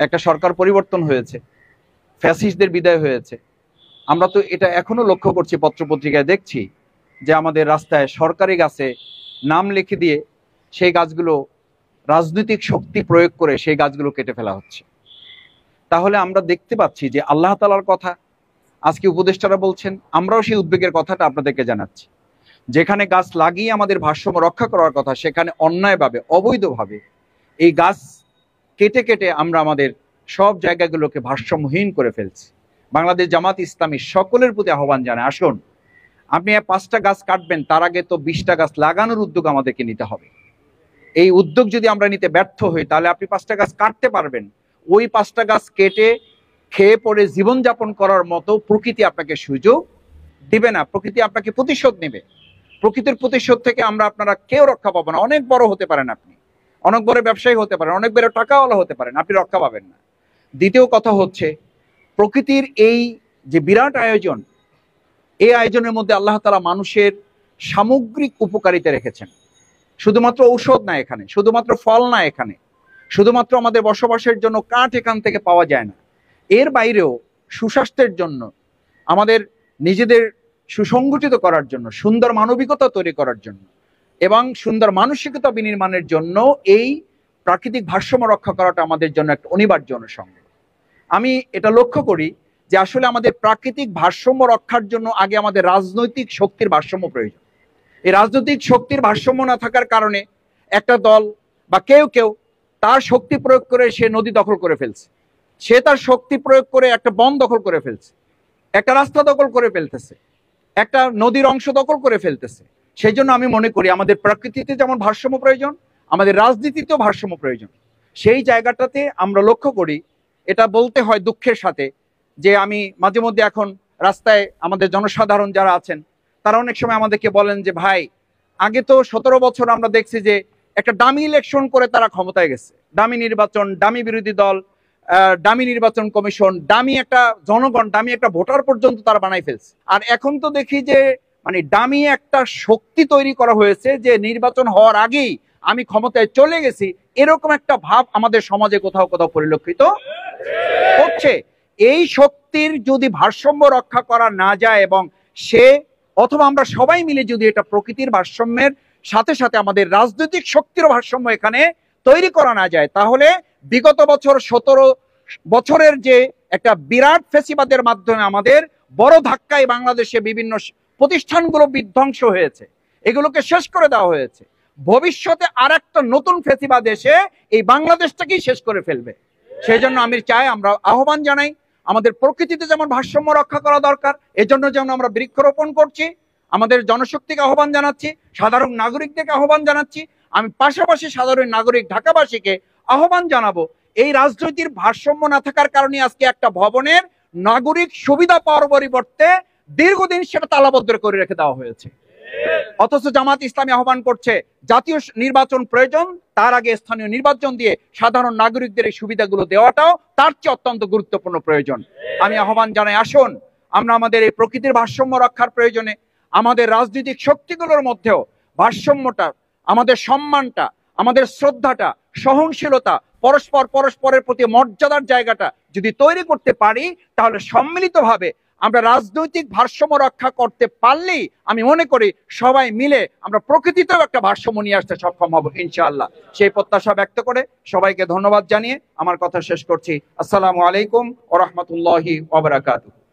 একটা সরকার পরিবর্তন হয়েছে, ফ্যাসিস্টদের বিদায় হয়েছে। আমরা তো এটা এখনো লক্ষ্য করছি, পত্রপত্রিকায় দেখছি যে আমাদের রাস্তায় সরকারি গাছে নাম লিখে দিয়ে সেই গাছগুলো রাজনৈতিক শক্তি প্রয়োগ করে সেই গাছগুলো কেটে ফেলা হচ্ছে। তাহলে আমরা দেখতে পাচ্ছি যে আল্লাহ তাআলার কথা আজকে উপদেষ্টারা বলছেন, আমরাও সেই উদ্বেগের কথাটা আপনাদেরকে জানাচ্ছি। যেখানে গাছ লাগিয়ে আমাদের ভারসাম্য রক্ষা করার কথা, সেখানে অন্যায়ভাবে অবৈধভাবে এই গাছ কেটে কেটে আমরা আমাদের সব জায়গাগুলোকে ভারসাম্যহীন করে ফেলছি। বাংলাদেশ জামাত ইসলামী সকলের প্রতি আহ্বান জানায়, আসুন, আপনি 5টা গাছ কাটবেন, তার আগে তো 20টা গাছ লাগানোর উদ্যোগ আমাদেরকে নিতে হবে। এই উদ্যোগ যদি আমরা নিতে ব্যর্থ হই, তাহলে আপনি 5টা গাছ কাটতে পারবেন, ওই 5টা গাছ কেটে খেয়ে পড়ে জীবনযাপন করার মতো প্রকৃতি আপনাকে সুযোগ দিবে না। প্রকৃতি আপনাকে প্রতিশোধ নেবে। প্রকৃতির প্রতিশোধ থেকে আপনারা কেউ রক্ষা পাবো না। অনেক বড় হতে পারেন আপনি, অনেক বড় ব্যবসায়ী হতে পারেন, অনেক বড় টাকাওয়ালা হতে পারেন, আপনি রক্ষা পাবেন না। দ্বিতীয় কথা হচ্ছে, প্রকৃতির এই যে বিরাট আয়োজন, এই আয়োজনের মধ্যে আল্লাহ তাআলা মানুষের সামগ্রিক উপকারিতা রেখেছেন। শুধুমাত্র ঔষধ না এখানে, শুধুমাত্র ফল না এখানে, শুধুমাত্র আমাদের বসবাসের জন্য কাঠ এখান থেকে পাওয়া যায় না। এর বাইরেও সুস্বাস্থ্যের জন্য, আমাদের নিজেদের সুসংগঠিত করার জন্য, সুন্দর মানবিকতা তৈরি করার জন্য এবং সুন্দর মানসিকতা বিনির্মাণের জন্য এই প্রাকৃতিক ভারসাম্য রক্ষা করাটা আমাদের জন্য একটা অনিবার্য অনুষঙ্গ। আমি এটা লক্ষ্য করি যে আসলে আমাদের প্রাকৃতিক ভারসাম্য রক্ষার জন্য আগে আমাদের রাজনৈতিক শক্তির ভারসাম্য প্রয়োজন। এই রাজনৈতিক শক্তির ভারসাম্য না থাকার কারণে একটা দল বা কেউ তার শক্তি প্রয়োগ করে সে নদী দখল করে ফেলছে, সে তার শক্তি প্রয়োগ করে একটা বন দখল করে ফেলছে, একটা রাস্তা দখল করে ফেলতেছে, একটা নদীর অংশ দখল করে ফেলতেছে। সেই জন্য আমি মনে করি আমাদের প্রকৃতিতে যেমন ভারসাম্য প্রয়োজন, আমাদের রাজনীতিতেও ভারসাম্য প্রয়োজন। সেই জায়গাটাতে আমরা লক্ষ্য করি, এটা বলতে হয় দুঃখের সাথে, যে আমি মাঝে মধ্যে এখন রাস্তায় আমাদের জনসাধারণ যারা আছেন তারা অনেক সময় আমাদেরকে বলেন যে ভাই, আগে তো 17 বছর আমরা দেখছি যে একটা ডামি ইলেকশন করে তারা ক্ষমতায় গেছে, ডামি নির্বাচন, ডামি বিরোধী দল, ডামি নির্বাচন কমিশন, ডামি একটা জনগণ, ডামি একটা ভোটার পর্যন্ত তারা বানাই ফেলছে। আর এখন তো দেখি যে মানে ডামি একটা শক্তি তৈরি করা হয়েছে যে নির্বাচন হওয়ার আগেই আমি ক্ষমতায় চলে গেছি, এরকম একটা ভাব আমাদের সমাজে কোথাও কোথাও পরিলক্ষিত হচ্ছে। এই শক্তির যদি ভারসাম্য রক্ষা করা না যায় এবং সে অথবা আমরা সবাই মিলে যদি এটা প্রকৃতির ভারসাম্যের সাথে সাথে আমাদের রাজনৈতিক শক্তির ভারসাম্য এখানে তৈরি করা না যায়, তাহলে বিগত বছর 17 বছরের যে একটা বিরাট ফেসিবাদের মাধ্যমে আমাদের বড় ধাক্কায় বাংলাদেশে বিভিন্ন প্রতিষ্ঠানগুলো বিধ্বংস হয়েছে, এগুলোকে শেষ করে দেওয়া হয়েছে। ভবিষ্যতে আর একটা নতুন ফেসিবাদ এসে এই বাংলাদেশটাকেই শেষ করে ফেলবে। সেই জন্য আমি চাই, আমরা আহ্বান জানাই, আমাদের প্রকৃতিতে যেমন ভারসাম্য রক্ষা করা দরকার, এজন্য যেমন আমরা বৃক্ষরোপণ করছি, আমাদের জনশক্তিকে আহ্বান জানাচ্ছি, সাধারণ নাগরিকদেরকে আহ্বান জানাচ্ছি, আমি পাশাপাশি সাধারণ নাগরিক ঢাকাবাসীকে আহ্বান জানাবো, এই রাজনৈতিক ভারসাম্য না থাকার কারণে আজকে একটা ভবনের নাগরিক সুবিধা পাওয়ার পরিবর্তে দীর্ঘদিন সেটা তালাবদ্ধ করে রেখে দেওয়া হয়েছে। অথচ জামাত ইসলামী আহ্বান করছে জাতীয় নির্বাচন প্রয়োজন, তার আগে স্থানীয় নির্বাচন দিয়ে সাধারণ নাগরিকদের এই সুবিধাগুলো দেওয়াটাও তার চেয়ে অত্যন্ত গুরুত্বপূর্ণ প্রয়োজন। আমি আহ্বান জানাই, আসুন আমরা আমাদের এই প্রকৃতির ভারসাম্য রক্ষার প্রয়োজনে আমাদের রাজনৈতিক শক্তিগুলোর মধ্যেও ভারসাম্যটা, আমাদের সম্মানটা, আমাদের শ্রদ্ধাটা, সহনশীলতা, পরস্পরের প্রতি মর্যাদার জায়গাটা যদি তৈরি করতে পারি, তাহলে সম্মিলিতভাবে আমরা রাজনৈতিক ভারসাম্য রক্ষা করতে পারলেই আমি মনে করি সবাই মিলে আমরা প্রকৃতিতেও একটা ভারসাম্য নিয়ে আসতে সক্ষম হব ইনশাআল্লাহ। সেই প্রত্যাশা ব্যক্ত করে সবাইকে ধন্যবাদ জানিয়ে আমার কথা শেষ করছি। আসসালামু আলাইকুম ওয়া রাহমাতুল্লাহি ওয়া বারাকাতুহু।